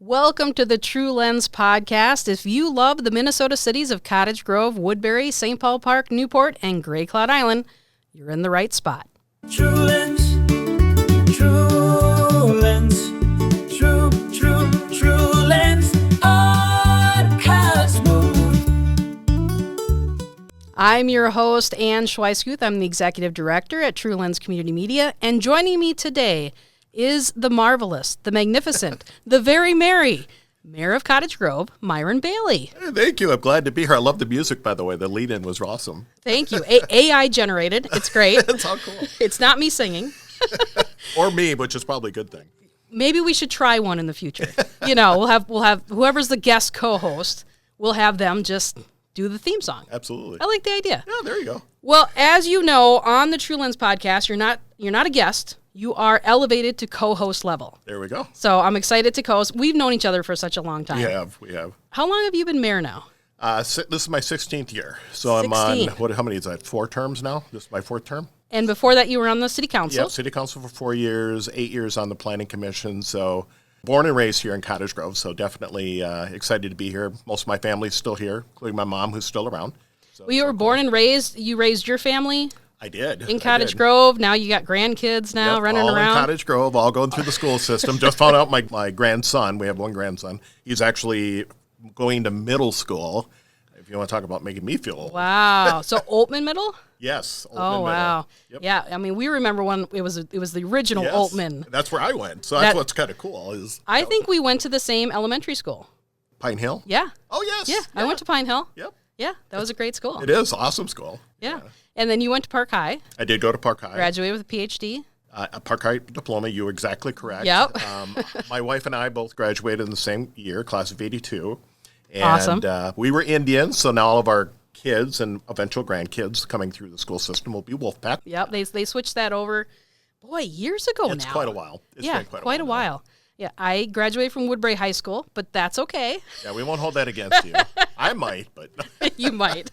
Welcome to the TrueLens podcast. If you love the Minnesota cities of Cottage Grove, Woodbury, St. Paul Park, Newport, and Gray Cloud Island, you're in the right spot. TrueLens, TrueLens, TrueLens, podcast mode. I'm your host, Ann Schweisguth. I'm the Executive Director at TrueLens Community Media, and joining me today is the marvelous, the magnificent, the very merry Mayor of Cottage Grove, Myron Bailey. Hey, thank you. I'm glad to be here. I love the music, by the way. The lead-in was awesome. Thank you. AI generated. It's great. It's all cool. It's not me singing. Or me, which is probably a good thing. Maybe we should try one in the future. You know, we'll have whoever's the guest co-host, we'll have them just do the theme song. Absolutely. I like the idea. Yeah, there you go. Well, as you know, on the TrueLens podcast, you're not a guest. You are elevated to co-host level. There we go. So I'm excited to co-host. We've known each other for such a long time. We have. How long have you been mayor now? This is my 16th year. So 16. I'm on, how many is that, 4 terms now? This is my 4th term? And before that, you were on the city council. Yeah, city council for 4 years, 8 years on the planning commission. So born and raised here in Cottage Grove. So definitely excited to be here. Most of my family's still here, including my mom, who's still around. So, well, you were born and raised. You raised your family I did. in Cottage Grove. Now you got grandkids now running all around. in Cottage Grove, all going through the school system. Just found out my grandson, we have one grandson, he's actually going to middle school, if you want to talk about making me feel old. Wow. So Oltman Middle? Yes. Oltman Oh, wow. Middle. Yep. Yeah, I mean, we remember when it was the original Yes. Oltman. That's where I went. So that's what's kind of cool. I think we went to the same elementary school. Pine Hill? Yeah. Oh, yes. Yeah, I went to Pine Hill. Yep. Yeah, that was a great school. It is. Awesome school. Yeah. And then you went to Park High, I did go to Park High. graduated with a PhD. A Park High diploma. You were exactly correct. Yep. My wife and I both graduated in the same year, class of 82. And Awesome. We were Indians, so now all of our kids and eventual grandkids coming through the school system will be Wolfpack. Yep, they switched that over, boy, years ago now. It's quite a while. It's Yeah, been quite a while. Yeah, I graduated from Woodbury High School, but that's okay. Yeah, we won't hold that against you. I might, but You might.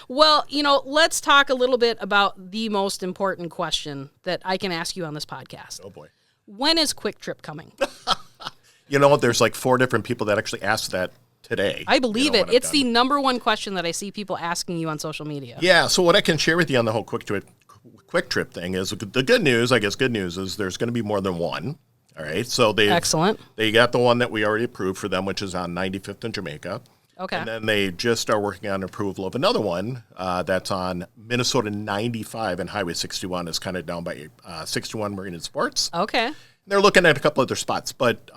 Well, you know, let's talk a little bit about the most important question that I can ask you on this podcast. oh boy. When is Quick Trip coming? You know what? There's like 4 different people that actually asked that today. I believe You know, it. what I've It's the done. number one question that I see people asking you on social media. Yeah, so what I can share with you on the whole quick trip thing is the good news, is there's going to be more than one. All right, so Excellent. They got the one that we already approved for them, which is on 95th and Jamaica. Okay. And then they just are working on approval of another one that's on Minnesota 95 and Highway 61 is kind of down by 61 Marine and Sports. Okay. They're looking at a couple other spots, but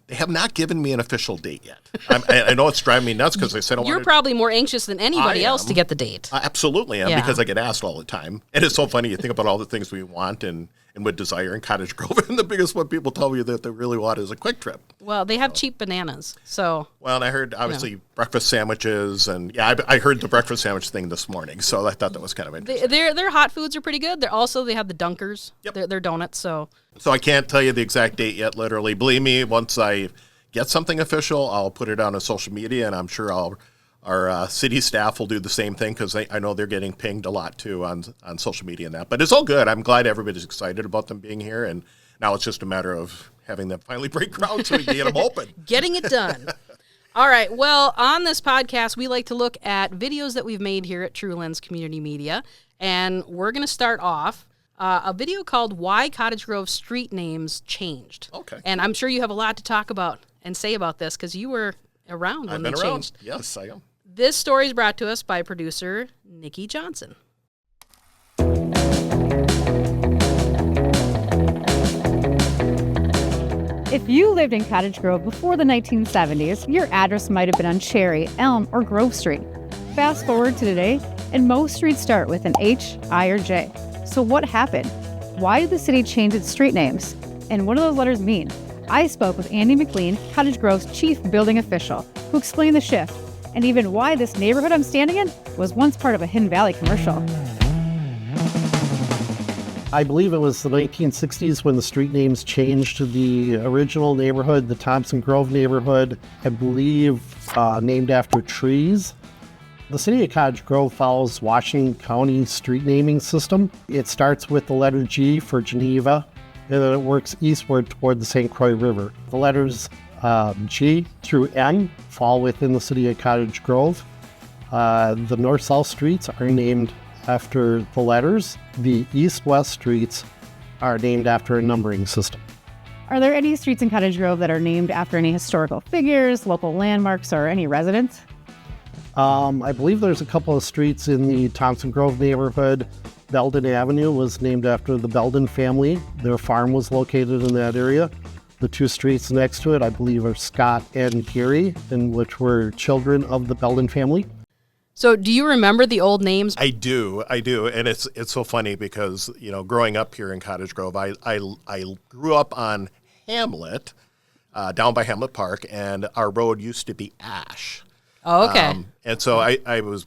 they have not given me an official date yet. I know it's driving me nuts because they said I You're wanted. probably more anxious than anybody I else am. to get the date. I absolutely am Yeah. because I get asked all the time. And it's so funny. You think about all the things we want and would desire in Cottage Grove. And the biggest one people tell me that they really want is a quick trip. Well, they have cheap bananas, so Well, and I heard, obviously, breakfast sandwiches. And, yeah, I heard the breakfast sandwich thing this morning. So I thought that was kind of interesting. their hot foods are pretty good. They have the Dunkers. Yep. They're donuts. So So I can't tell you the exact date yet, literally. Believe me, once I get something official, I'll put it on social media. And I'm sure our city staff will do the same thing because I know they're getting pinged a lot, too, on social media and that. But it's all good. I'm glad everybody's excited about them being here. And now it's just a matter of having them finally break ground so we can get them open. getting it done. All right. Well, on this podcast, we like to look at videos that we've made here at TrueLens Community Media. And we're going to start off a video called Why Cottage Grove Street Names Changed. Okay. And I'm sure you have a lot to talk about and say about this because you were around when I've they been around. changed. Yes, I am. This story is brought to us by producer Nikki Johnson. If you lived in Cottage Grove before the 1970s, your address might have been on Cherry, Elm, or Grove Street. Fast forward to today, and most streets start with an H, I, or J. So what happened? Why did the city change its street names? And what do those letters mean? I spoke with Andy McLean, Cottage Grove's chief building official, who explained the shift, and even why this neighborhood I'm standing in was once part of a Hidden Valley commercial. I believe it was the 1960s when the street names changed to the original neighborhood, the Thompson Grove neighborhood, I believe named after trees. The city of Cottage Grove follows Washington County street naming system. It starts with the letter G for Geneva, and then it works eastward toward the St. Croix River. The letters G through N fall within the city of Cottage Grove. The north-south streets are named after the letters. The east-west streets are named after a numbering system. Are there any streets in Cottage Grove that are named after any historical figures, local landmarks, or any residents? I believe there's a couple of streets in the Thompson Grove neighborhood. Belden Avenue was named after the Belden family. Their farm was located in that area. The two streets next to it, I believe, are Scott and Gary, in which were children of the Belden family. So do you remember the old names? I do, and it's so funny because growing up here in Cottage Grove, I grew up on Hamlet, down by Hamlet Park, and our road used to be ash. Oh, okay. And so I was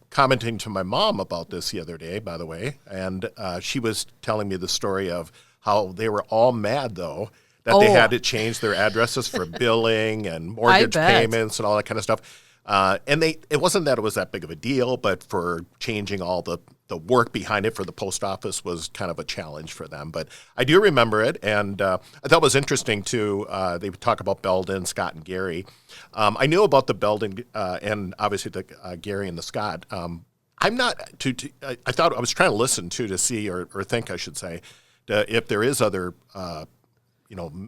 commenting to my mom about this the other day, by the way, and she was telling me the story of how they were all mad though that they had to change their addresses for billing and mortgage payments and all that kind of stuff. And it wasn't that it was that big of a deal, but for changing all the work behind it for the post office was kind of a challenge for them. But I do remember it, and I thought it was interesting, too. They would talk about Belden, Scott, and Gary. I knew about the Belden and obviously the Gary and the Scott. I thought I was trying to listen, too, to see, or think, I should say, if there is other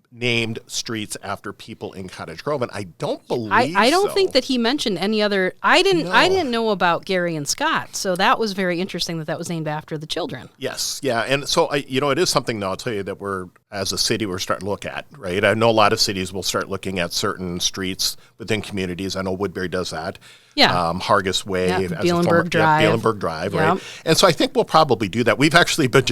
named streets after people in Cottage Grove, and I don't believe I don't so. think that he mentioned any other. I didn't know about Gary and Scott, so that was very interesting that was named after the children. Yes, yeah, and so it is something now, I'll tell you, that we're, as a city, we're starting to look at, right? I know a lot of cities will start looking at certain streets within communities. I know Woodbury does that. Yeah. Hargis Way. Yep. Bielenberg Drive. Bielenberg Drive, Yep. right? And so I think we'll probably do that. We've actually been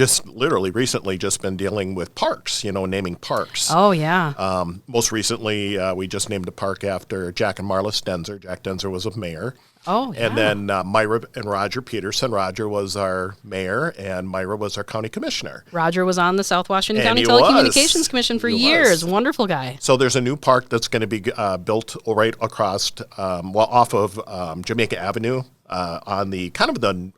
recently been dealing with parks, naming parks. Oh, yeah. Most recently, we just named a park after Jack and Marla Stenzer. Jack Denzer was a mayor. Oh, yeah. And then Myra and Roger Peterson. Roger was our mayor, and Myra was our county commissioner. Roger was on the South Washington And County he Telecommunications Commission for He years. was. Wonderful guy. So there's a new park that's going to be built right across, off of Jamaica Avenue, on the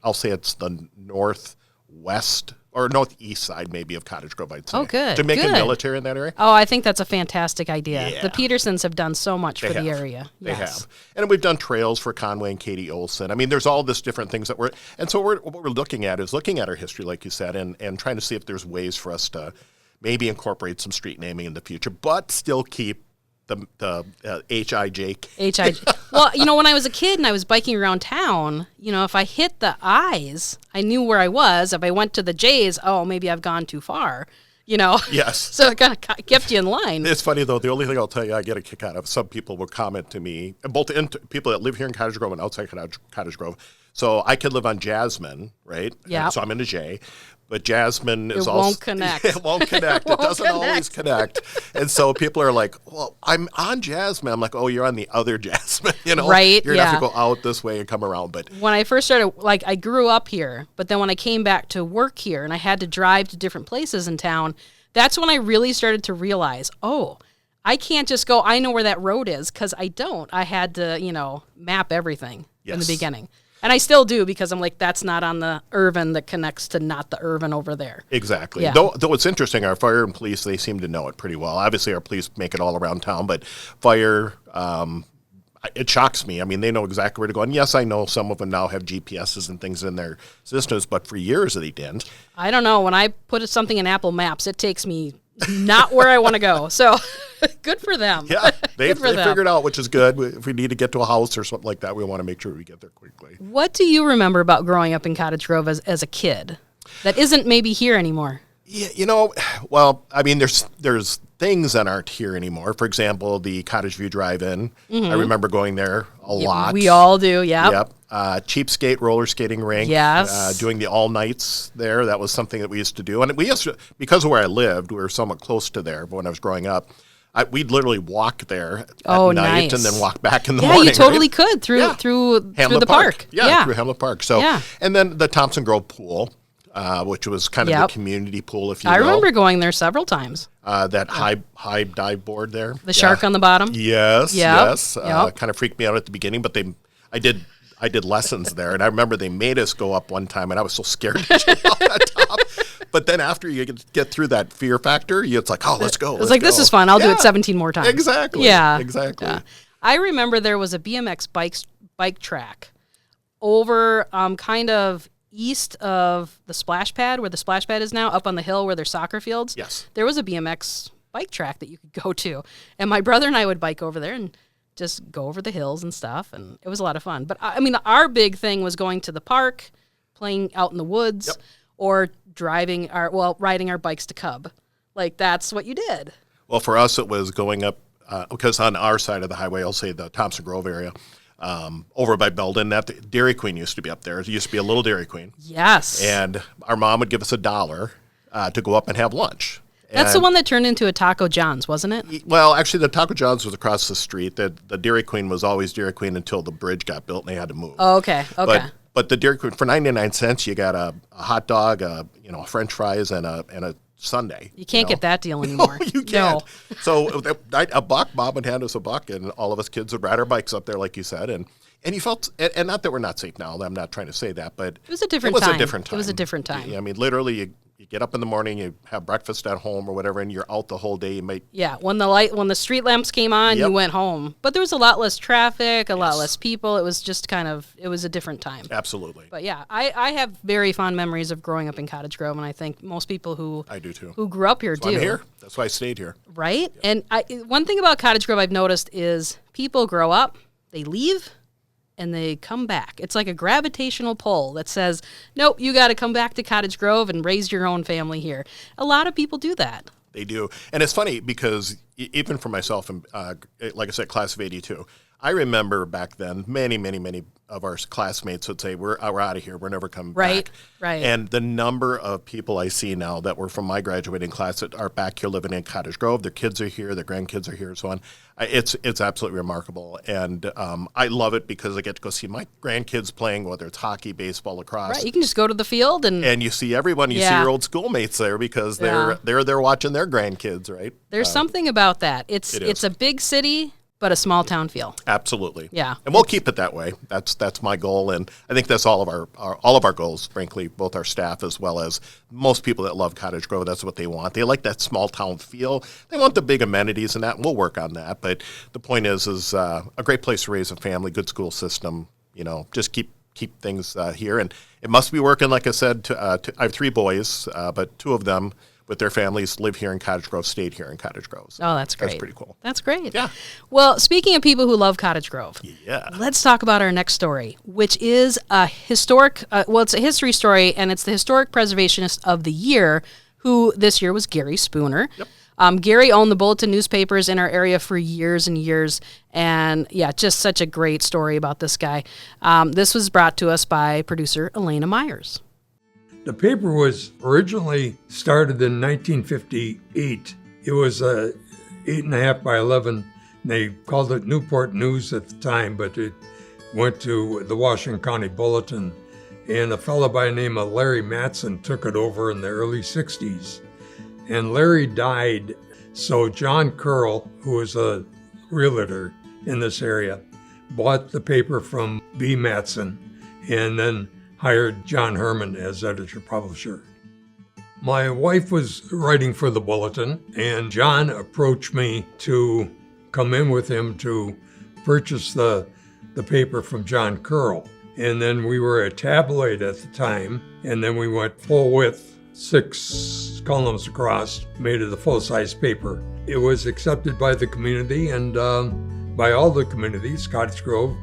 I'll say it's the northwest or northeast side maybe of Cottage Grove, I'd say. Oh, good. Jamaican Good. military in that area. Oh, I think that's a fantastic idea. Yeah. The Petersons have done so much for They the have. area. They Yes. have. And we've done trails for Conway and Katie Olson. I mean, there's all this different things what we're looking at is looking at our history, like you said, and trying to see if there's ways for us to maybe incorporate some street naming in the future, but still keep the HIJ. HIJ. Well, when I was a kid and I was biking around town, if I hit the I's, I knew where I was. If I went to the J's, oh, maybe I've gone too far. Yes. So it kind of kept you in line. It's funny, though. The only thing I'll tell you I get a kick out of, some people will comment to me, both people that live here in Cottage Grove and outside Cottage Grove. So I could live on Jasmine, right? Yeah. So I'm in a J. But Jasmine is It also... won't connect. It won't connect. It doesn't always connect. And so people are like, well, I'm on Jasmine. I'm like, oh, you're on the other Jasmine, Right, You're going to have to go out this way and come around. But When I first started, I grew up here, but then when I came back to work here and I had to drive to different places in town, that's when I really started to realize, oh, I can't just go, I know where that road is, because I don't. I had to, map everything in the Yes. beginning. And I still do, because I'm like, that's not on the Irvin that connects to not the Irvin over there. Exactly. Yeah. Though it's interesting, our fire and police, they seem to know it pretty well. Obviously, our police make it all around town, but fire, it shocks me. I mean, they know exactly where to go. And yes, I know some of them now have GPSs and things in their systems, but for years they didn't. I don't know. When I put something in Apple Maps, it takes me not where I want to go. So good for them. Yeah, they Good for them. figured out, which is good. If we need to get to a house or something like that, we want to make sure we get there quickly. What do you remember about growing up in Cottage Grove as a kid that isn't maybe here anymore? Yeah, well, I mean, there's things that aren't here anymore. For example, the Cottage View Drive-In. I remember going there a lot. We all do, yeah. Yep. Cheapskate roller skating rink. Yes. Doing the all nights there. That was something that we used to do. And we used to, because of where I lived, we were somewhat close to there. But when I was growing up, we'd literally walk there at night nice. and then walk back in the Yeah, morning. you totally right? could through Hamlet the park. Yeah, through Hamlet Park. So, Yeah. and then the Thompson Grove pool, which was kind of Yep. the community pool, if you will. I remember going there several times. That high dive board there. The shark on the bottom. Yes, Yep. yes. Yep. Kind of freaked me out at the beginning, but I did lessons there, and I remember they made us go up one time, and I was so scared to jump off that top. But then after you get through that fear factor, it's like, oh, let's go. It's like, this is fun. I'll do it 17 more times. Exactly. Yeah. Exactly. Yeah. I remember there was a BMX bike track over kind of east of the splash pad, where the splash pad is now, up on the hill where there's soccer fields. Yes. There was a BMX bike track that you could go to. And my brother and I would bike over there and just go over the hills and stuff. And it was a lot of fun. But I mean, our big thing was going to the park, playing out in the woods, or riding our bikes to Cub. Like, that's what you did. Well, for us, it was going up, because on our side of the highway, I'll say the Thompson Grove area, over by Belden, that Dairy Queen used to be up there. It used to be a little Dairy Queen. Yes. And our mom would give us $1 to go up and have lunch. That's the one that turned into a Taco John's, wasn't it? Well, actually, the Taco John's was across the street. The Dairy Queen was always Dairy Queen until the bridge got built and they had to move. Oh, okay. But the Dairy Queen, for 99 cents, you got a hot dog, French fries, and a sundae. You can't get that deal anymore. No, you can't. So a buck, Bob would hand us a buck, and all of us kids would ride our bikes up there, like you said, and you felt, and not that we're not safe now. I'm not trying to say that, but it was a different time. It was a different time. I mean, literally, you get up in the morning, you have breakfast at home or whatever, and you're out the whole day. You might when the street lamps came on, you went home. But there was a lot less traffic, a lot less people. It was just it was a different time. Absolutely. But yeah, I have very fond memories of growing up in Cottage Grove, and I think most people who I do too. who grew up here That's why do. I'm here. That's why I stayed here. Right? And one thing about Cottage Grove I've noticed is people grow up, they leave, and they come back. It's like a gravitational pull that says, nope, you got to come back to Cottage Grove and raise your own family here. A lot of people do that. They do. And it's funny because even for myself, and like I said, class of 82, I remember back then many of our classmates would say, we're out of here. We're never coming back. Right. And the number of people I see now that were from my graduating class that are back here living in Cottage Grove, their kids are here, their grandkids are here, and so on. It's absolutely remarkable. And I love it because I get to go see my grandkids playing, whether it's hockey, baseball, lacrosse. Right. You can just go to the field and you see everyone. You see your old schoolmates there because they're there watching their grandkids, right? There's something about that. It's a big city, but a small town feel. Absolutely. Yeah. And we'll keep it that way. That's my goal, and I think that's all of our goals, frankly, both our staff as well as most people that love Cottage Grove. That's what they want. They like that small town feel. They want the big amenities and that, and we'll work on that. But the point is a great place to raise a family, good school system, just keep things here. And it must be working, like I said, I have 3 boys, but 2 of them with their families live here in Cottage Grove, stayed here in Cottage Grove. So that's great. That's pretty cool. That's great. Yeah. Well, speaking of people who love Cottage Grove, let's talk about our next story, which is a historic, it's a history story, and it's the Historic Preservationist of the Year, who this year was Gary Spooner. Yep. Gary owned the Bulletin newspapers in our area for years and years, and just such a great story about this guy. This was brought to us by producer Elena Myers. The paper was originally started in 1958. It was 8.5 by 11. They called it Newport News at the time, but it went to the Washington County Bulletin. And a fellow by the name of Larry Matson took it over in the early 60s. And Larry died, so John Curl, who was a realtor in this area, bought the paper from B. Matson and then hired John Herman as editor-publisher. My wife was writing for the Bulletin, and John approached me to come in with him to purchase the paper from John Curl. And then we were a tabloid at the time, and then we went full width, 6 columns across, made it a full-size paper. It was accepted by the community and by all the communities, Cottage Grove,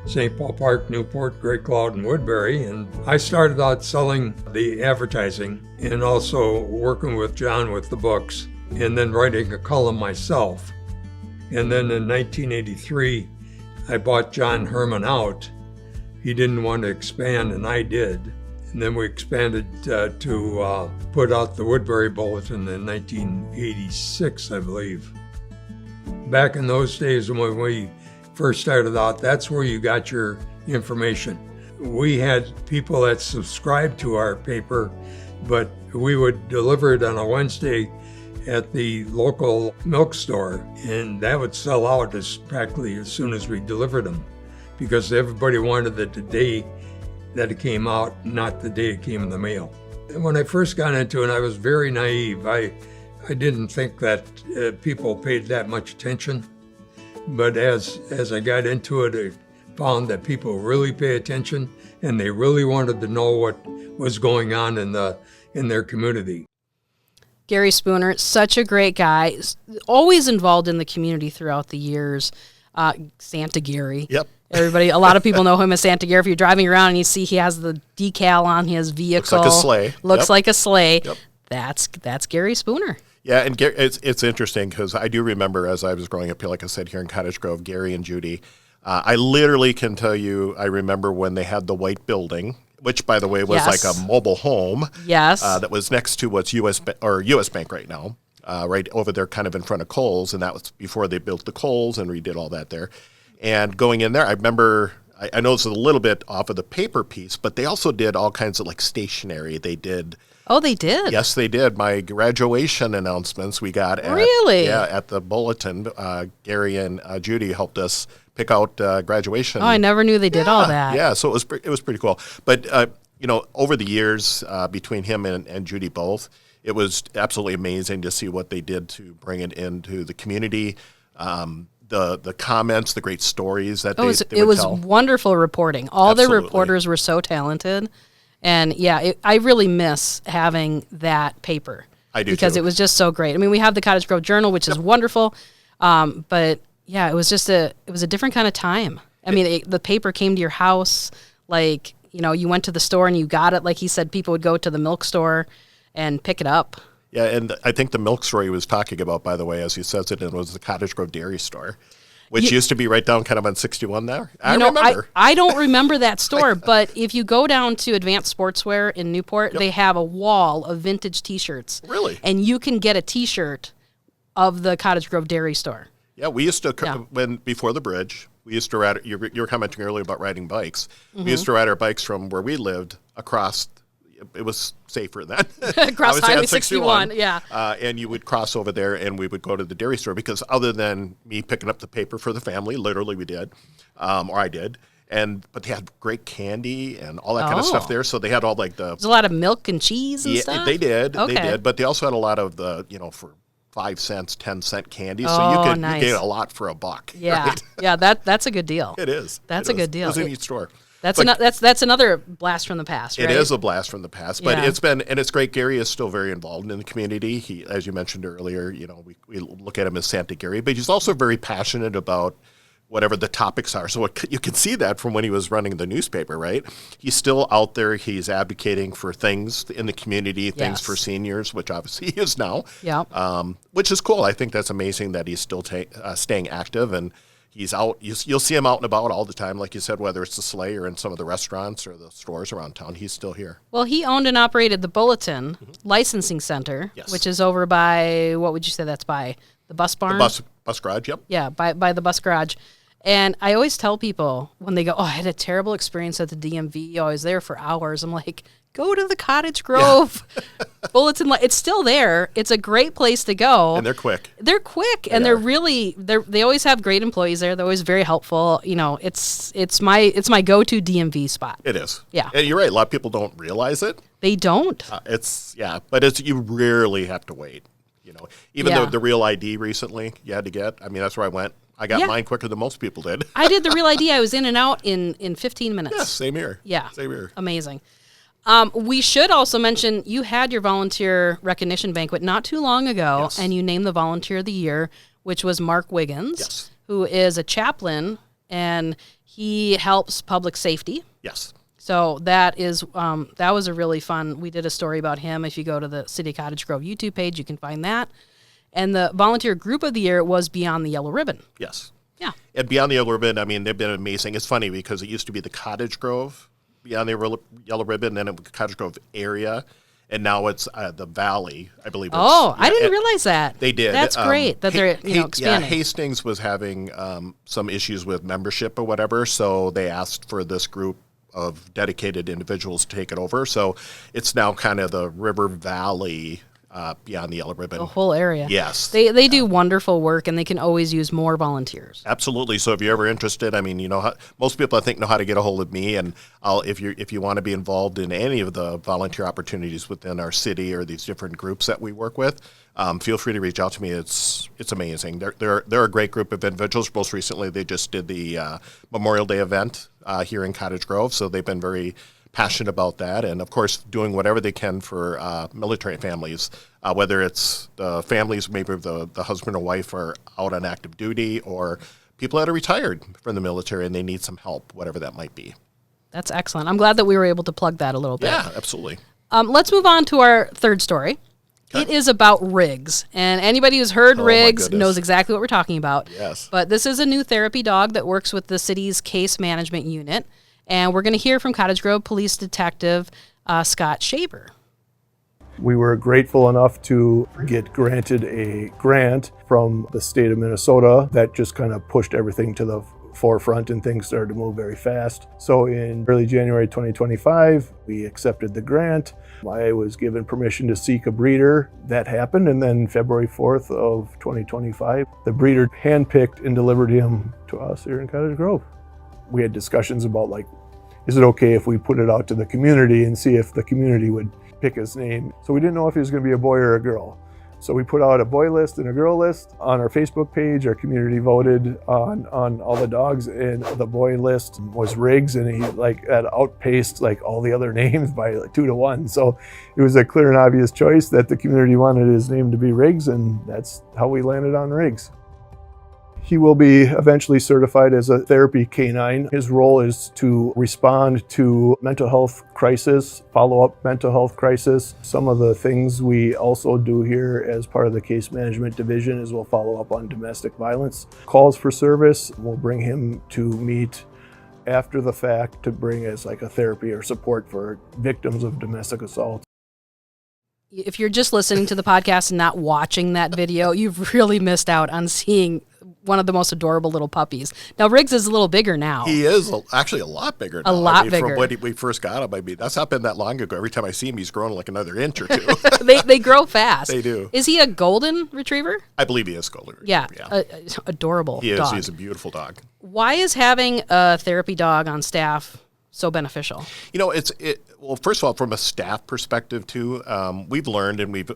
St. Paul Park, Newport, Great Cloud, and Woodbury. And I started out selling the advertising and also working with John with the books and then writing a column myself. And then in 1983, I bought John Herman out. He didn't want to expand, and I did. And then we expanded to put out the Woodbury Bulletin in 1986, I believe. Back in those days when we first started out, that's where you got your information. We had people that subscribed to our paper, but we would deliver it on a Wednesday at the local milk store, and that would sell out practically as soon as we delivered them, because everybody wanted it the day that it came out, not the day it came in the mail. When I first got into it, I was very naive. I didn't think that people paid that much attention. But as I got into it, I found that people really pay attention, and they really wanted to know what was going on in their community. Gary Spooner, such a great guy, always involved in the community throughout the years. Santa Gary. Yep. Everybody, a lot of people know him as Santa Gary. If you're driving around and you see he has the decal on his vehicle. Looks like a sleigh. Looks like a sleigh. Yep. That's Gary Spooner. Yeah, and it's interesting because I do remember as I was growing up here, like I said, here in Cottage Grove, Gary and Judy. I literally can tell you, I remember when they had the white building, which, by the way, was Yes. like a mobile home. Yes. That was next to what's US Bank right now, right over there, kind of in front of Kohl's, and that was before they built the Kohl's and redid all that there. And going in there, I remember. I know it's a little bit off of the paper piece, but they also did all kinds of like stationery. They did. Oh, they did? Yes, they did. My graduation announcements we got at, Really? Yeah, at the bulletin. Gary and Judy helped us pick out graduation. Oh, I never knew they did all that. Yeah, so it was pretty cool. But over the years between him and Judy both, it was absolutely amazing to see what they did to bring it into the community. The comments, the great stories that they It would was tell. wonderful reporting. All Absolutely. the reporters were so talented. And yeah, I really miss having that paper. I do because too. it was just so great. I mean, we have the Cottage Grove Journal, which is wonderful, but yeah, it was a different kind of time. I mean, the paper came to your house, like you went to the store and you got it. Like he said, people would go to the milk store and pick it up. Yeah, and I think the milk store he was talking about, by the way, as he says it, was the Cottage Grove Dairy Store, which used to be right down kind of on 61 there. I remember. I don't remember that store, but if you go down to Advanced Sportswear in Newport, they have a wall of vintage T-shirts. Really? And you can get a T-shirt of the Cottage Grove Dairy Store. Yeah, we used to, Yeah. before the bridge, we used to ride, you were commenting earlier about riding bikes. Mm-hmm. We used to ride our bikes from where we lived across, it was safer then. Across Obviously, Highway on 61, yeah. And you would cross over there and we would go to the dairy store because other than me picking up the paper for the family, literally we did, or I did, but they had great candy and all that kind of stuff Oh. there. So they had all like the... There's a lot of milk and cheese and stuff? They did. Okay. They did. But they also had a lot of the, for 5 cents, 10-cent candy. So Oh, you nice. get a lot for a buck. Yeah, Right? yeah, that's a good deal. It is. That's It a is. good deal. It was in each store. That's But that's another blast from the past, right? It is a blast from the past, but Yeah. it's great. Gary is still very involved in the community. He, as you mentioned earlier, we look at him as Santa Gary, but he's also very passionate about whatever the topics are. So you can see that from when he was running the newspaper, right? He's still out there. He's advocating for things in the community, things Yes. for seniors, which obviously he is now. Yep. Which is cool. I think that's amazing that he's still staying active and he's out. You'll see him out and about all the time, like you said, whether it's the sleigh or in some of the restaurants or the stores around town. He's still here. Well, he owned and operated the Bulletin Licensing Center, Yes. which is over by, what would you say that's by? The bus barn? Bus garage, yep. Yeah, by the bus garage. And I always tell people when they go, I had a terrible experience at the DMV. I was there for hours. I'm like, go to the Cottage Grove Bulletin. It's still there. It's a great place to go. And they're quick. They're quick, and they're really they always have great employees there. They're always very helpful. It's my go-to DMV spot. It is. Yeah. And you're right. A lot of people don't realize it. They don't. But you rarely have to wait. Even Yeah. though the Real ID recently you had to get. I mean, that's where I went. I got Yeah. mine quicker than most people did. I did the Real ID. I was in and out in 15 minutes. Yeah, same here. Yeah. Same here. Amazing. We should also mention you had your volunteer recognition banquet not too long ago, Yes. and you named the Volunteer of the Year, which was Mark Wiggins, Yes. who is a chaplain, and he helps public safety. Yes. So that was a really fun. We did a story about him. If you go to the City of Cottage Grove YouTube page, you can find that. And the volunteer group of the year was Beyond the Yellow Ribbon. Yes. Yeah. And Beyond the Yellow Ribbon, I mean, they've been amazing. It's funny because it used to be the Cottage Grove Beyond the Yellow Ribbon, then it was the Cottage Grove area, and now it's the Valley, I believe. I didn't realize that. They did. That's great that they're expanding. Yeah, Hastings was having some issues with membership or whatever, so they asked for this group of dedicated individuals to take it over. So it's now kind of the River Valley beyond the yellow ribbon. The whole area. Yes. They do wonderful work, and they can always use more volunteers. Absolutely. So if you're ever interested, I mean, most people I think know how to get a hold of me, and if you want to be involved in any of the volunteer opportunities within our city or these different groups that we work with, feel free to reach out to me. It's amazing. They're a great group of individuals. Most recently, they just did the Memorial Day event here in Cottage Grove, so they've been very passionate about that, and of course doing whatever they can for military families, whether it's the families, maybe the husband or wife are out on active duty, or people that are retired from the military and they need some help, whatever that might be. That's excellent. I'm glad that we were able to plug that a little bit. Yeah, absolutely. Let's move on to our third story. Okay. It is about Riggs, and anybody who's heard Riggs knows exactly what we're talking about. Yes. But this is a new therapy dog that works with the city's case management unit. And we're going to hear from Cottage Grove Police Detective Scott Shaber. We were grateful enough to get granted a grant from the state of Minnesota that just kind of pushed everything to the forefront and things started to move very fast. So in early January 2025, we accepted the grant. I was given permission to seek a breeder. That happened, and then February 4th of 2025, the breeder handpicked and delivered him to us here in Cottage Grove. We had discussions about, like, is it okay if we put it out to the community and see if the community would pick his name? So we didn't know if he was going to be a boy or a girl. So we put out a boy list and a girl list on our Facebook page. Our community voted on all the dogs, and the boy list was Riggs, and he had outpaced all the other names by 2-1. So it was a clear and obvious choice that the community wanted his name to be Riggs, and that's how we landed on Riggs. He will be eventually certified as a therapy canine. His role is to respond to mental health crisis, follow-up mental health crisis. Some of the things we also do here as part of the case management division is we'll follow up on domestic violence. Calls for service, we'll bring him to meet after the fact to bring as a therapy or support for victims of domestic assault. If you're just listening to the podcast and not watching that video, you've really missed out on seeing one of the most adorable little puppies. Now, Riggs is a little bigger now. He is actually a lot bigger now. A lot bigger. From when we first got him, that's not been that long ago. Every time I see him, he's grown like another inch or two. They grow fast. They do. Is he a golden retriever? I believe he is golden Yeah, retriever. Adorable He is. dog. He's a beautiful dog. Why is having a therapy dog on staff so beneficial? Well, first of all, from a staff perspective too, we've learned and we've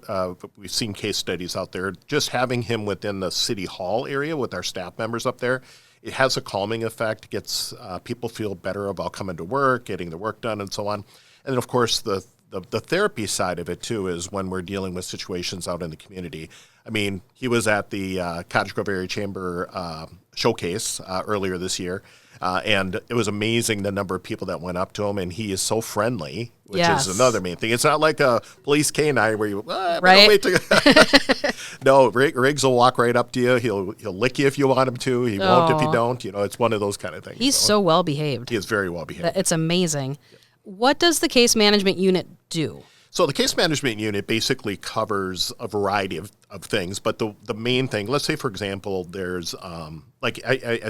seen case studies out there. Just having him within the city hall area with our staff members up there, it has a calming effect. Gets people feel better about coming to work, getting the work done, and so on. And then, of course, the therapy side of it too is when we're dealing with situations out in the community. I mean, he was at the Cottage Grove Area Chamber showcase earlier this year. And it was amazing the number of people that went up to him, and he is so friendly, which is another main thing. It's not like a police canine where you right. Wait to No, Riggs will walk right up to you. He'll lick you if you want him to. He won't if you don't. It's one of those kind of things. He's so well behaved. He is very well behaved. It's amazing. What does the case management unit do? So the case management unit basically covers a variety of things, but the main thing, let's say for example, there's I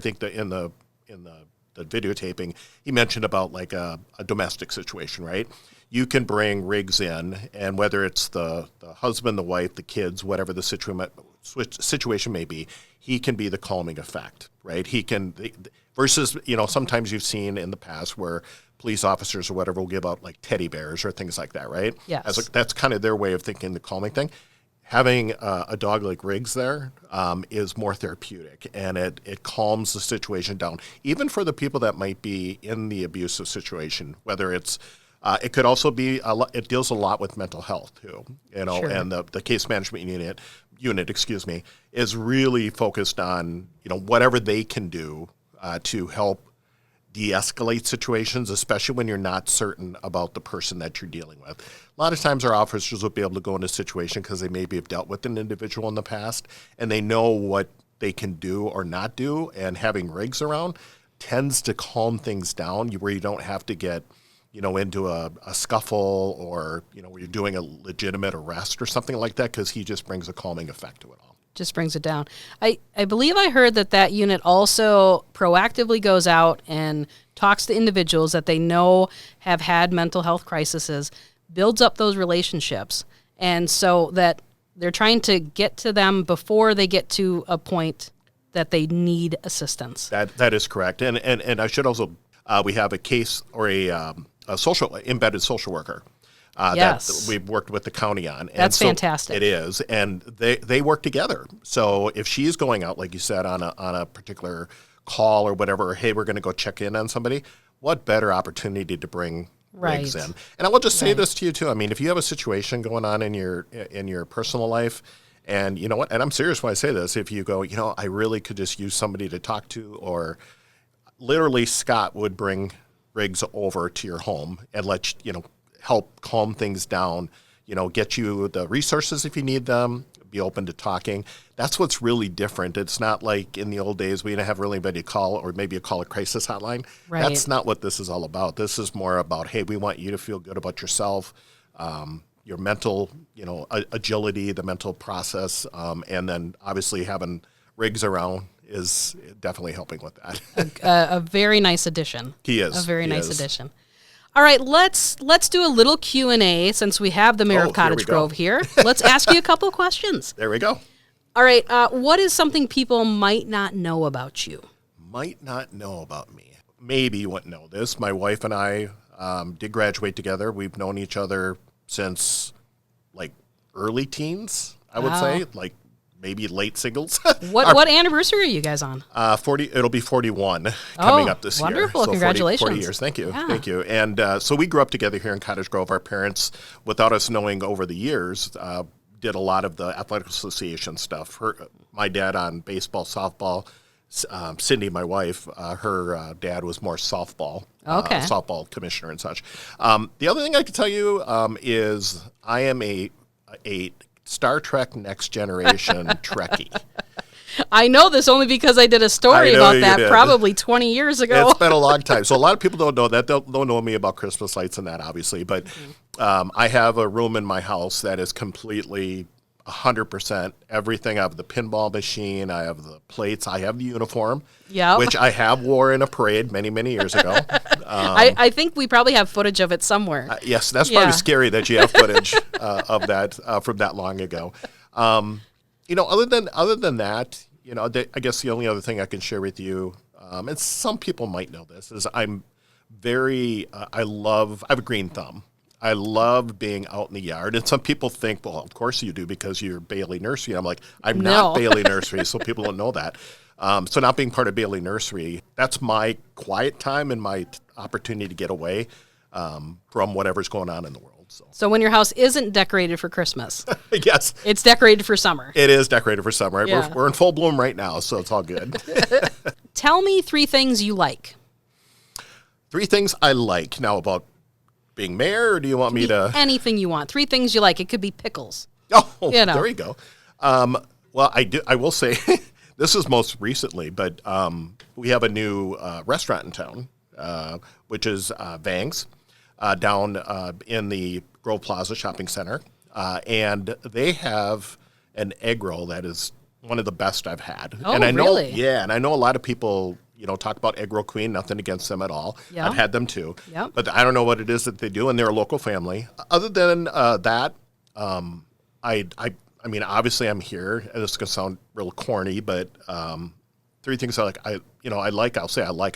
think that in the videotaping, he mentioned about a domestic situation, right? You can bring Riggs in, and whether it's the husband, the wife, the kids, whatever the situation may be, he can be the calming effect, right? He can, versus, sometimes you've seen in the past where police officers or whatever will give out teddy bears or things like that, right? Yes. That's kind of their way of thinking the calming thing. Having a dog like Riggs there is more therapeutic, and it calms the situation down, even for the people that might be in the abusive situation. Whether it's, it could also be it deals a lot with mental health too, Sure. And the case management unit, is really focused on whatever they can do to help de-escalate situations, especially when you're not certain about the person that you're dealing with. A lot of times our officers will be able to go into a situation because they maybe have dealt with an individual in the past and they know what they can do or not do, and having Riggs around tends to calm things down where you don't have to get into a scuffle or where you're doing a legitimate arrest or something like that, because he just brings a calming effect to it all. Just brings it down. I believe I heard that unit also proactively goes out and talks to individuals that they know have had mental health crises, builds up those relationships, And so that they're trying to get to them before they get to a point that they need assistance. That is correct. And I should also, we have a case or a embedded social worker. Yes. That we've worked with the county on. And That's so fantastic. It is. And they work together. So if she's going out, like you said, on a particular call or whatever, or, hey, we're going to go check in on somebody, what better opportunity to bring rigs in? And I will just say this to you too. I mean, if you have a situation going on in your personal life, and you know what, and I'm serious when I say this, if you go, I really could just use somebody to talk to, or literally Scott would bring rigs over to your home and let help calm things down, get you the resources if you need them, be open to talking. That's what's really different. It's not like in the old days we didn't have really anybody to call, or maybe you call a crisis hotline. Right. That's not what this is all about. This is more about, hey, we want you to feel good about yourself, your mental, agility, the mental process, and then obviously having rigs around is definitely helping with that. A very nice addition. He is. A very nice addition. All right, let's do a little Q&A since we have the mayor of Cottage Grove here. Let's ask you a couple of questions. There we go. All right, what is something people might not know about you? Might not know about me. Maybe you wouldn't know this. My wife and I did graduate together. We've known each other since like early teens, I would say, like maybe late singles. What anniversary are you guys on? 40. It'll be 41 coming up this wonderful. year. So Congratulations. 40 years. Thank you. Thank you. And so we grew up together here in Cottage Grove. Our parents, without us knowing over the years, did a lot of the athletic association stuff. My dad on baseball, softball. Cindy, my wife, her dad was more softball, softball commissioner and such. The other thing I can tell you is I am a Star Trek Next Generation Trekkie. I know this only because I did a story about that probably 20 years ago. It's been a long time. So a lot of people don't know that. They'll know me about Christmas lights and that, obviously. But I have a room in my house that is completely 100% everything. I have the pinball machine. I have the plates. I have the uniform, which I have wore in a parade many, many years ago. I think we probably have footage of it somewhere. Yes, that's probably scary that you have footage of that from that long ago. Other than that, I guess the only other thing I can share with you, and some people might know this, is I'm very, I have a green thumb. I love being out in the yard. And some people think, well, of course you do because you're Bailey Nursery. I'm like, I'm not Bailey Nursery, so people don't know that. So not being part of Bailey Nursery, that's my quiet time and my opportunity to get away from whatever's going on in the world. So when your house isn't decorated for Christmas, yes, it's decorated for summer. It is decorated for summer. Yeah. We're in full bloom right now, so it's all good. Tell me 3 things you like. 3 things I like. Now, about being mayor, or do you want me to? Anything you want. 3 things you like. It could be pickles. Oh, there you go. Well, I will say, this is most recently, but we have a new restaurant in town, which is Vang's, down in the Grove Plaza Shopping Center. And they have an egg roll that is one of the best I've had. Oh, and I know, really? Yeah, and I know a lot of people talk about Egg Roll Queen, nothing against them at all. Yeah. I've had them too. Yep. But I don't know what it is that they do, and they're a local family. Other than that, I mean, obviously I'm here, and this is going to sound real corny, but 3 things I like. I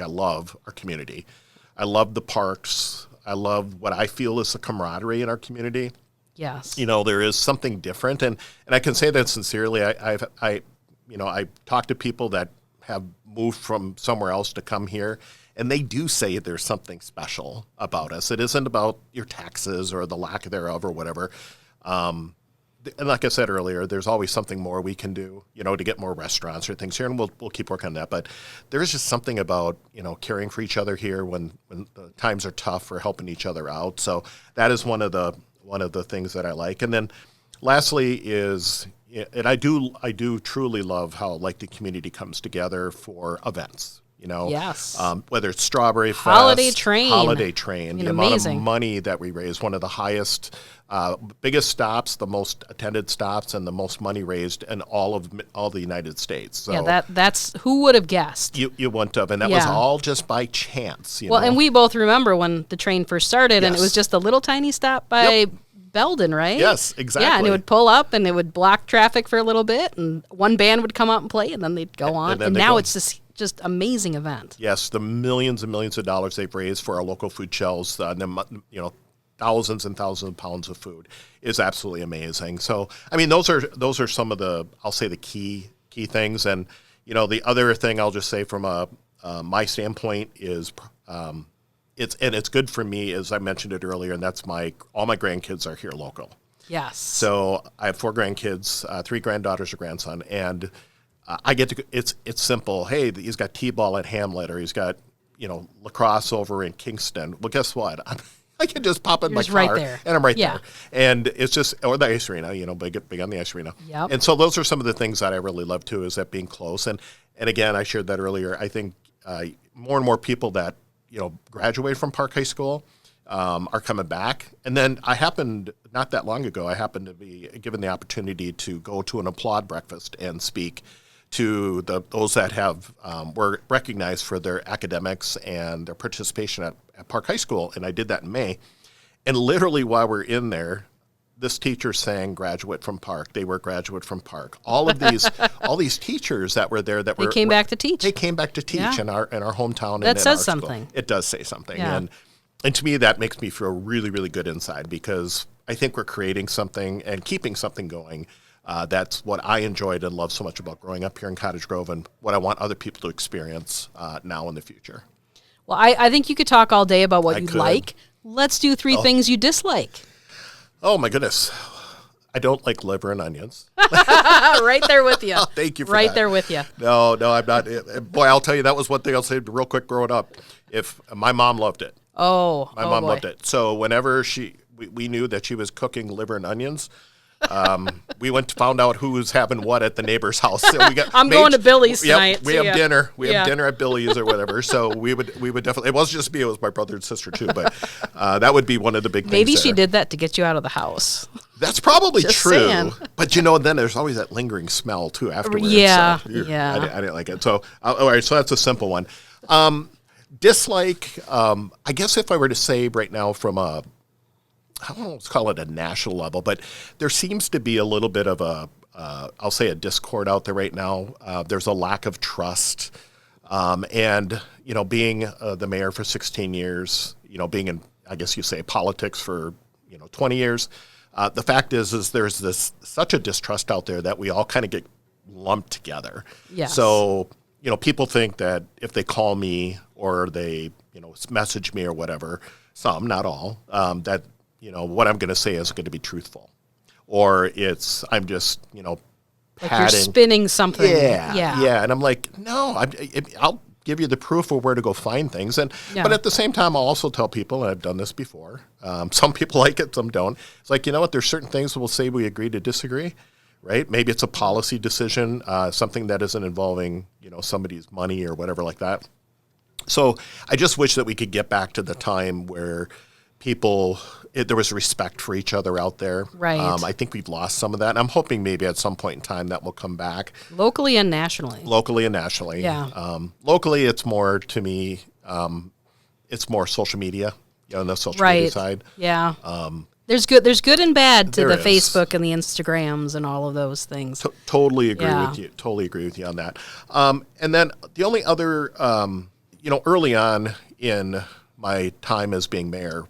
love our community. I love the parks. I love what I feel is the camaraderie in our community. Yes. There is something different, and I can say that sincerely. I talk to people that have moved from somewhere else to come here, and they do say there's something special about us. It isn't about your taxes or the lack thereof or whatever. And like I said earlier, there's always something more we can do, to get more restaurants or things here, and we'll keep working on that. But there's just something about, caring for each other here when the times are tough, or helping each other out. So that is one of the things that I like. And then lastly is, and I do truly love how the community comes together for events. Yes. Whether it's Strawberry Fest, Holiday Train. the amount of money that we raise, one of the highest, biggest stops, the most attended stops, and the most money raised in all the United States. So that's who would have guessed? You wouldn't have, and that was all just by chance. And we both remember when the train first started, and it was just a little tiny stop by Belden, right? Yes, exactly. Yeah, and it would pull up and it would block traffic for a little bit, and one band would come out and play, and then they'd go on. then And they now go. it's this just amazing event. Yes, the millions and millions of dollars they've raised for our local food shelves, thousands and thousands of pounds of food is absolutely amazing. So, I mean, those are some of the, I'll say, the key things. And the other thing I'll just say from my standpoint is, it's good for me, as I mentioned it earlier, and that's all my grandkids are here local. Yes. So I have 4 grandkids, 3 granddaughters, a grandson, and I get to. It's simple. Hey, he's got t-ball at Hamlet, or he's got lacrosse over in Kingston. Well, guess what? I can just pop in my car, right there. and I'm right Yeah. there. And it's just, or the ice arena, big on the ice arena. Yep. And so those are some of the things that I really love too, is that being close. And again, I shared that earlier. I think more and more people that graduate from Park High School are coming back. And then not that long ago, I happened to be given the opportunity to go to an applaud breakfast and speak to those that were recognized for their academics and their participation at Park High School. And I did that in May. And literally while we're in there, this teacher sang graduate from Park. They were graduate from Park. All these teachers that were there They came back to teach. They came back to teach Yeah. in our hometown. That and in says our school. something. It does say something. Yeah. And to me, that makes me feel really, really good inside, because I think we're creating something and keeping something going. That's what I enjoyed and loved so much about growing up here in Cottage Grove, and what I want other people to experience now in the future. Well, I think you could talk all day about what you could. like. Let's do 3 things you dislike. Oh, my goodness. I don't like liver and onions. Right there with you. Thank you for Right that. there with you. No, I'm not. Boy, I'll tell you, that was one thing I'll say real quick growing up. If my mom loved it. My mom boy. loved it. So whenever we knew that she was cooking liver and onions, we found out who was having what at the neighbor's house. So I'm going to Billy's tonight. We have dinner. We Yeah. have dinner at Billy's or whatever. So we would definitely. It wasn't just me; it was my brother and sister too. But that would be one of the big things. Maybe she there. did that to get you out of the house. That's probably Just true. saying. But then there's always that lingering smell too afterwards. Yeah, So, yeah. I didn't like it. So all right, so that's a simple one. Dislike. I guess if I were to say right now from I don't know, let's call it a national level, but there seems to be a little bit of I'll say a discord out there right now. There's a lack of trust. And being the mayor for 16 years, being in, I guess you say, politics for 20 years. The fact is there's such a distrust out there that we all kind of get lumped together. Yes. So, people think that if they call me or they, message me or whatever, some, not all, that, what I'm going to say is going to be truthful. Or I'm just, Like padding. you're spinning something. Yeah. And I'm like, no, I'll give you the proof of where to go find things. Yeah. But at the same time, I'll also tell people, and I've done this before, some people like it, some don't. It's like, you know what, there's certain things we'll say we agree to disagree, right? Maybe it's a policy decision, something that isn't involving, somebody's money or whatever like that. So I just wish that we could get back to the time where there was respect for each other out there. Right. I think we've lost some of that. And I'm hoping maybe at some point in time that will come back. Locally and nationally. Yeah. Locally, it's more, to me, it's more social media, on the social media side. Yeah. There's good and bad to There the is. Facebook and the Instagrams and all of those things. Totally agree Yeah. with you. Totally agree with you on that. And then the only other, early on in my time as being mayor,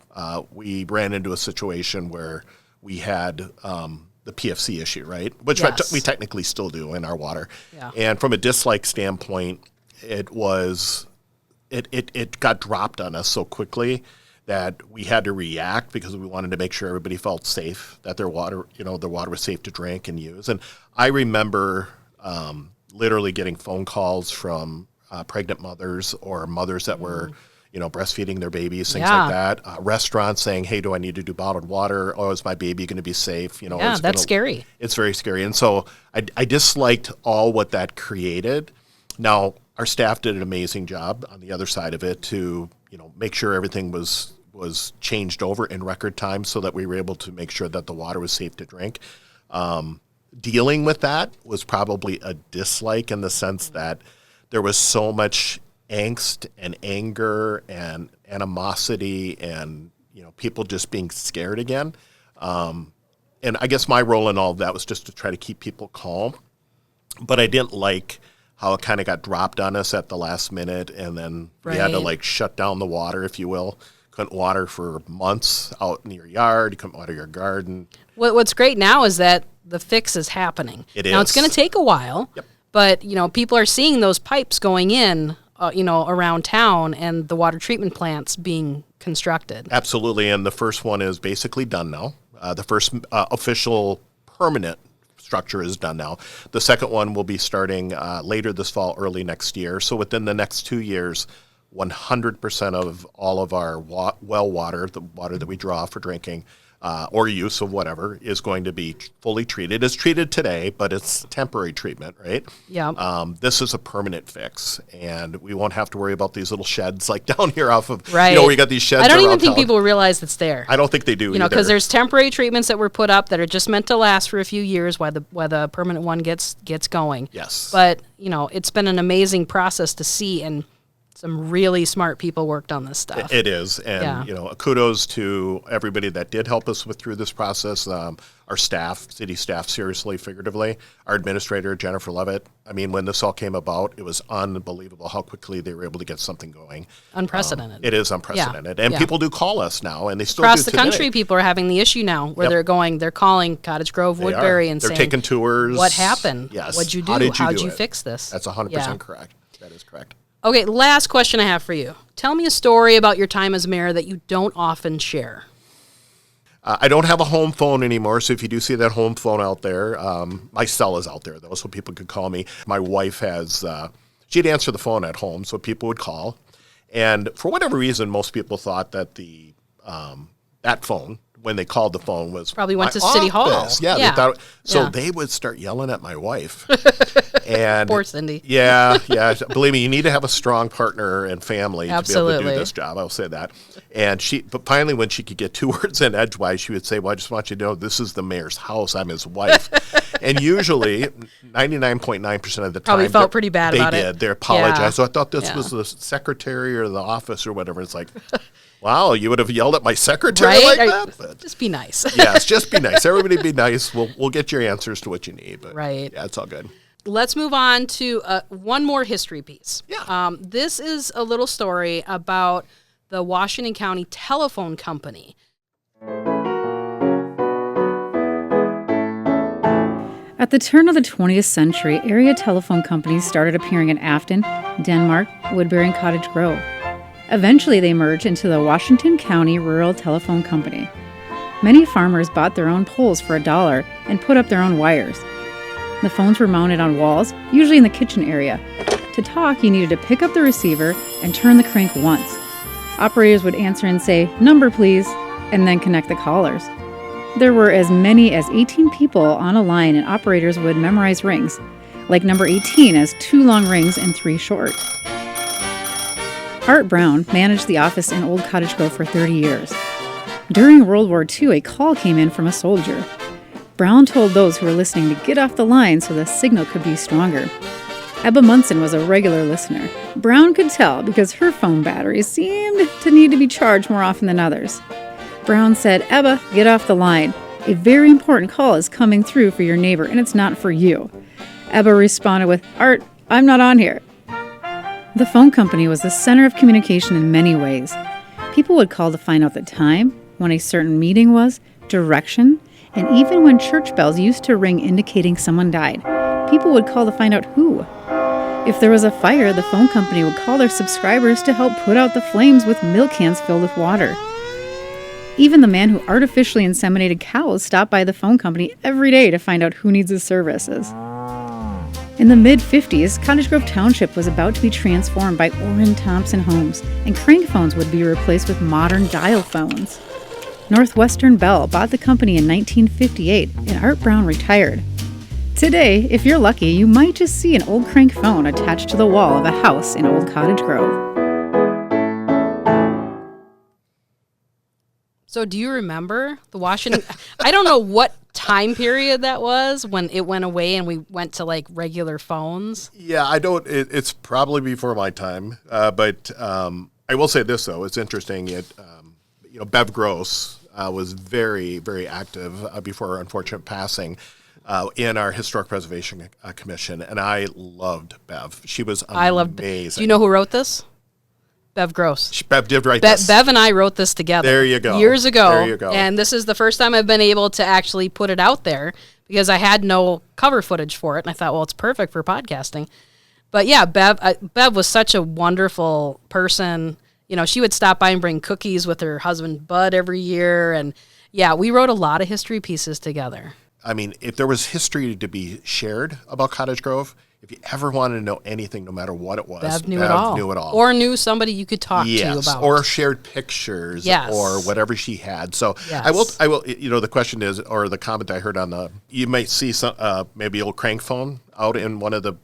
we ran into a situation where we had the PFC issue, right? Which Yes. we technically still do in our water. Yeah. And from a dislike standpoint, it got dropped on us so quickly that we had to react because we wanted to make sure everybody felt safe, that their water was safe to drink and use. And I remember literally getting phone calls from pregnant mothers or mothers that were, breastfeeding their babies, things Yeah. like that. Restaurants saying, "Hey, do I need to do bottled water? Oh, is my baby going to be safe?" Yeah, that's scary. It's very scary. And so I disliked all what that created. Now, our staff did an amazing job on the other side of it to, make sure everything was changed over in record time so that we were able to make sure that the water was safe to drink. Dealing with that was probably a dislike in the sense that there was so much angst and anger and animosity and, people just being scared again. And I guess my role in all of that was just to try to keep people calm. But I didn't like how it kind of got dropped on us at the last minute, and then we had to Right. like shut down the water, if you will. Couldn't water for months out in your yard. You couldn't water your garden. What's great now is that the fix is happening. It Now, it's is. going to take a while, Yep. but, people are seeing those pipes going in, around town and the water treatment plants being constructed. Absolutely, and the first one is basically done now. The first official permanent structure is done now. The second one will be starting later this fall, early next year. So within the next 2 years, 100% of all of our well water, the water that we draw for drinking or use of whatever, is going to be fully treated. It's treated today, but it's temporary treatment, right? Yeah. This is a permanent fix, and we won't have to worry about these little sheds like down here off of, Right. where you got these sheds I don't even around think town. people realize it's there. I don't think they do either. Because there's temporary treatments that were put up that are just meant to last for a few years while the permanent one gets going. Yes. But, it's been an amazing process to see, and some really smart people worked on this stuff. It is, and Yeah. kudos to everybody that did help us through this process. Our staff, city staff, seriously, figuratively. Our administrator, Jennifer Levitt. I mean, when this all came about, it was unbelievable how quickly they were able to get something going. Unprecedented. It is unprecedented, and Yeah. people do call us now, and they still Across do the today. country, people are having the issue now where Yep. they're calling Cottage Grove, They Woodbury, are. and They're saying, taking tours. what happened? Yes. What'd you do? How did you How'd do you it? fix this? That's 100% correct. That is correct. Okay, last question I have for you. Tell me a story about your time as mayor that you don't often share. I don't have a home phone anymore, so if you do see that home phone out there, my cell is out there, though, so people could call me. My wife has, she'd answer the phone at home, so people would call. And for whatever reason, most people thought that that phone, when they called the phone, was Probably went my to City Hall. office. Yeah, Yeah. they thought, so Yeah. they would start yelling at my wife. And Poor Cindy. Yeah. Believe me, you need to have a strong partner and family to be able to Absolutely. do this job. I'll say that. And but finally, when she could get 2 words in edgewise, she would say, "Well, I just want you to know this is the mayor's house. I'm his wife." And usually, 99.9% of the time, Probably felt pretty bad about it. They did. They apologized. Yeah. So I thought this Yeah. was the secretary or the office or whatever. It's like, wow, you would have yelled at my secretary Right? like Or- that? But Just be nice. yes, just be nice. Everybody be nice. We'll get your answers to what you need. But Right. yeah, it's all good. Let's move on to one more history piece. Yeah. This is a little story about the Washington County Telephone Company. At the turn of the 20th century, area telephone companies started appearing in Afton, Denmark, Woodbury, and Cottage Grove. Eventually, they merged into the Washington County Rural Telephone Company. Many farmers bought their own poles for $1 and put up their own wires. The phones were mounted on walls, usually in the kitchen area. To talk, you needed to pick up the receiver and turn the crank once. Operators would answer and say, "Number, please," and then connect the callers. There were as many as 18 people on a line, and operators would memorize rings, like number 18 as 2 long rings and 3 short. Art Brown managed the office in Old Cottage Grove for 30 years. During World War II, a call came in from a soldier. Brown told those who were listening to get off the line so the signal could be stronger. Ebba Munson was a regular listener. Brown could tell because her phone batteries seemed to need to be charged more often than others. Brown said, "Ebba, get off the line. A very important call is coming through for your neighbor, and it's not for you." Ebba responded with, "Art, I'm not on here." The phone company was the center of communication in many ways. People would call to find out the time, when a certain meeting was, direction, and even when church bells used to ring indicating someone died, people would call to find out who. If there was a fire, the phone company would call their subscribers to help put out the flames with milk cans filled with water. Even the man who artificially inseminated cows stopped by the phone company every day to find out who needs his services. In the mid-50s, Cottage Grove Township was about to be transformed by Orrin Thompson Homes, and crank phones would be replaced with modern dial phones. Northwestern Bell bought the company in 1958, and Art Brown retired. Today, if you're lucky, you might just see an old crank phone attached to the wall of a house in Old Cottage Grove. So do you remember the Washington? I don't know what time period that was when it went away and we went to like regular phones. Yeah, I don't. It's probably before my time, but I will say this though: it's interesting. Bev Gross was very, very active before her unfortunate passing in our Historic Preservation Commission, and I loved Bev. She was amazing. I loved. Do you know who wrote this? Bev Gross. Bev did write this. Bev and I wrote this together. There you go. Years ago. There you go. And this is the first time I've been able to actually put it out there because I had no cover footage for it. And I thought, well, it's perfect for podcasting. But yeah, Bev was such a wonderful person. You know, she would stop by and bring cookies with her husband, Bud, every year. And yeah, we wrote a lot of history pieces together. I mean, if there was history to be shared about Cottage Grove, if you ever wanted to know anything, no matter what it was, Bev knew it all. Or knew somebody you could talk to about. Or shared pictures, or whatever she had. So I will. You know, the question is, or the comment I heard on you might see some maybe old crank phone out in one of the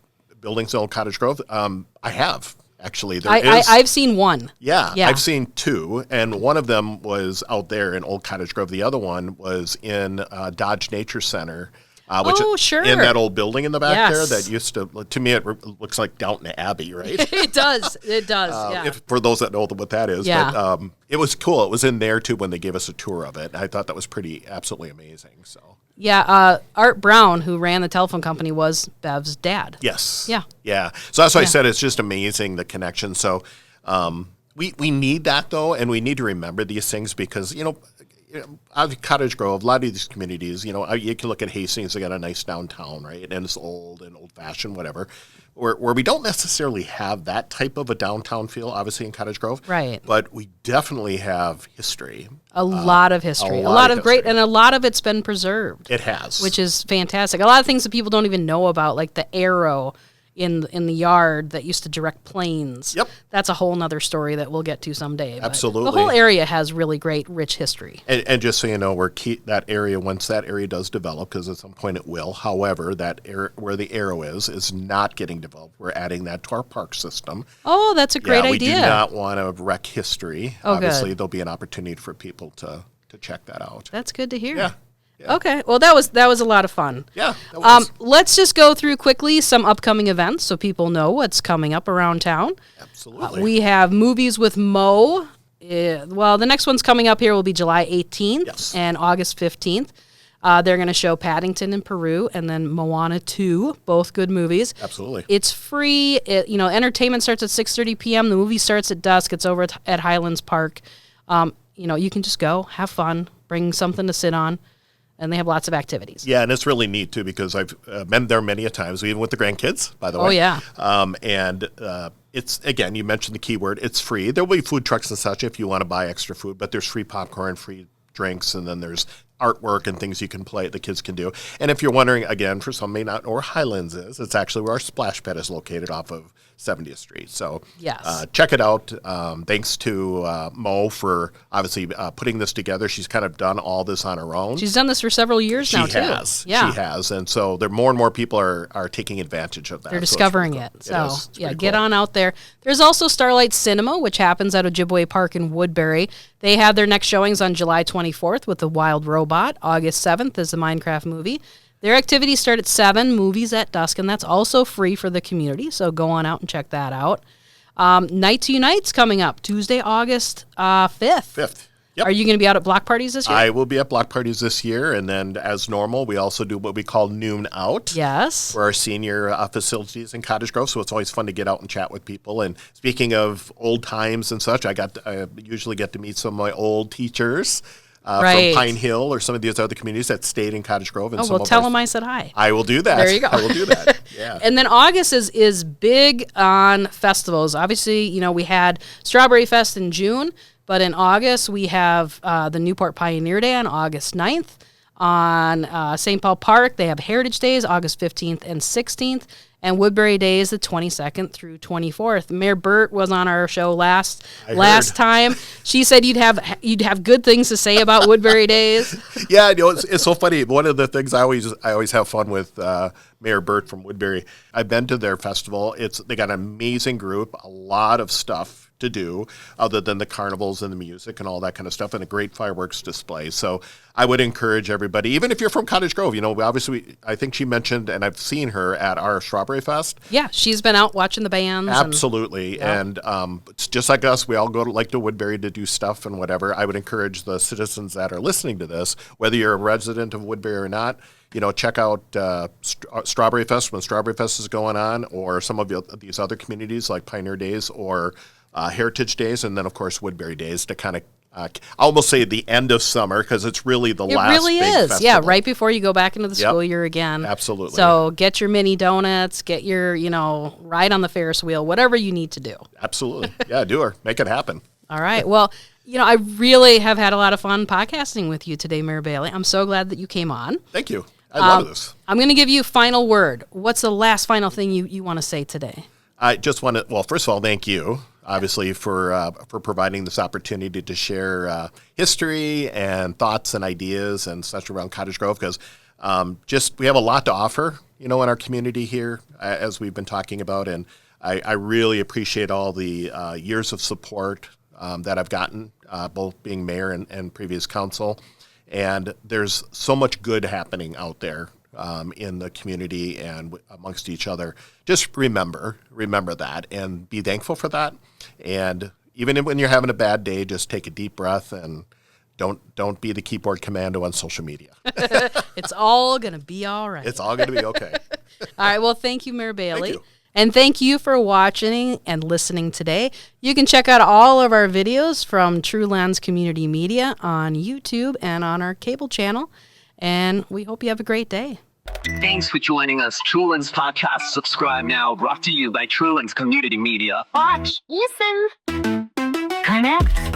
buildings in Old Cottage Grove. I have. Actually, I've seen one. Yeah, I've seen two, and one of them was out there in Old Cottage Grove. The other one was in Dodge Nature Center, sure, in that old building in the back there that used to me, it looks like Downton Abbey, right? It does. Yeah. For those that know what that is, but it was cool. It was in there too when they gave us a tour of it. I thought that was absolutely amazing. So. Yeah, Art Brown, who ran the telephone company, was Bev's dad. Yes. Yeah. Yeah. So that's why I said it's just amazing, the connection. So we need that, though, and we need to remember these things because, out of Cottage Grove, a lot of these communities, you can look at Hastings, they got a nice downtown, right? And it's old and old-fashioned, whatever. Where we don't necessarily have that type of a downtown feel, obviously, in Cottage Grove. Right. But we definitely have history. A lot of history. A lot of great, and a lot of it's been preserved. It has. Which is fantastic. A lot of things that people don't even know about, like the arrow in the yard that used to direct planes. Yep. That's a whole nother story that we'll get to someday. Absolutely. The whole area has really great, rich history. And just so you know, that area, once that area does develop, because at some point it will, however, that area where the arrow is not getting developed. We're adding that to our park system. Oh, that's a great idea. We do not want to wreck history. Oh, obviously, good. There'll be an opportunity for people to check that out. That's good to hear. Yeah. Yeah. Okay, well, that was a lot of fun. Yeah, that was. Let's just go through quickly some upcoming events so people know what's coming up around town. Absolutely. We have Movies with Mo. The next one's coming up here will be July 18th and August 15th. They're going to show Paddington in Peru and then Moana 2, both good movies. Absolutely. It's free. Entertainment starts at 6:30 p.m. The movie starts at dusk. It's over at Highlands Park. You can just go, have fun, bring something to sit on. And they have lots of activities. Yeah, and it's really neat, too, because I've been there many a times, even with the grandkids, by the way. Oh, yeah. It's, again, you mentioned the keyword, it's free. There will be food trucks and such if you want to buy extra food, but there's free popcorn, free drinks, and then there's artwork and things you can play, the kids can do. And if you're wondering, again, for some may not know where Highlands is, it's actually where our splash pad is located off of 70th Street. So check it out. Thanks to Mo for obviously putting this together. She's kind of done all this on her own. She's done this for several years now, too. She has. And so more and more people are taking advantage of that. They're discovering it. So, get on out there. There's also Starlight Cinema, which happens at Ojibwe Park in Woodbury. They have their next showings on July 24th with The Wild Robot. August 7th is the Minecraft movie. Their activities start at 7, movies at dusk, and that's also free for the community, so go on out and check that out. Night to Unite's coming up, Tuesday, August 5th. Yep. Are you going to be out at block parties this year? I will be at block parties this year, and then as normal, we also do what we call Noon Out. Yes. For our senior facilities in Cottage Grove, so it's always fun to get out and chat with people. And speaking of old times and such, I usually get to meet some of my old teachers. From Pine Hill or some of these other communities that stayed in Cottage Grove. And tell them I said hi. I will do that. There you go. I will do that. Yeah. And then August is big on festivals. Obviously, we had Strawberry Fest in June, but in August we have the Newport Pioneer Day on August 9th. On St. Paul Park, they have Heritage Days, August 15th and 16th. And Woodbury Day is the 22nd through 24th. Mayor Burt was on our show last time. She said you'd have good things to say about Woodbury Days. Yeah, it's so funny. One of the things I always have fun with Mayor Burt from Woodbury. I've been to their festival. They got an amazing group, a lot of stuff to do other than the carnivals and the music and all that kind of stuff, and a great fireworks display. So I would encourage everybody, even if you're from Cottage Grove, obviously I think she mentioned, and I've seen her at our Strawberry Fest. Yeah, she's been out watching the bands. Absolutely. And it's just like us. We all go to Woodbury to do stuff and whatever. I would encourage the citizens that are listening to this, whether you're a resident of Woodbury or not, check out Strawberry Fest when Strawberry Fest is going on, or some of these other communities like Pioneer Days or Heritage Days, and then, of course, Woodbury Days to kind of, I almost say the end of summer, because it's really the last really big is. festival. Yeah, right before you go back into the school year again. Absolutely. So get your mini donuts, get your, ride on the Ferris wheel, whatever you need to do. Absolutely. Yeah, do her. Make it happen. All right. Well, I really have had a lot of fun podcasting with you today, Mayor Bailey. I'm so glad that you came on. Thank you. I love this. I'm going to give you a final word. What's the last final thing you want to say today? I just want to, well, first of all, thank you, obviously, for providing this opportunity to share history and thoughts and ideas and such around Cottage Grove, because we have a lot to offer, in our community here, as we've been talking about, and I really appreciate all the years of support that I've gotten, both being mayor and previous council, and there's so much good happening out there in the community and amongst each other. Just remember that and be thankful for that. And even when you're having a bad day, just take a deep breath and don't be the keyboard commando on social media. It's all going to be all right. It's all going to be okay. All right. Well, thank you, Mayor Bailey. Thank you. And thank you for watching and listening today. You can check out all of our videos from TrueLens Community Media on YouTube and on our cable channel. And we hope you have a great day. Thanks for joining us. TrueLens Podcast. Subscribe now. Brought to you by TrueLens Community Media. Watch, listen, connect.